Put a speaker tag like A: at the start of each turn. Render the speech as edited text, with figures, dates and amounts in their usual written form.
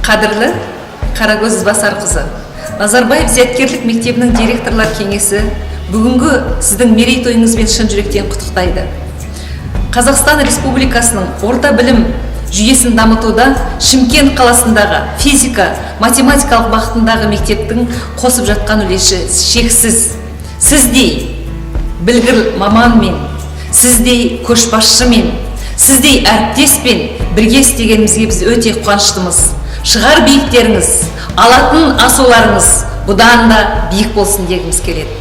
A: Қадірлі Қарагөз Ізбасарқызы, Назарбаев зияткерлік мектебінің директорлар кеңесі бүгінгі сіздің мерейтойыңызбен шын жүректен құттықтайды. Қазақстан Республикасының орта білім жүйесін дамытуда Шымкент қаласындағы физика, математикалық бағытындағы мектептің қосып жатқан үлесі шексіз. Сіздей білгір маманмен, сіздей көшбасшымен, сіздей әріптеспен бірге істегенімізге біз өте қуаныштымыз. Шығар биіктеріңіз, алатын асуларыңыз бұдан да биік болсын дегіміз келеді.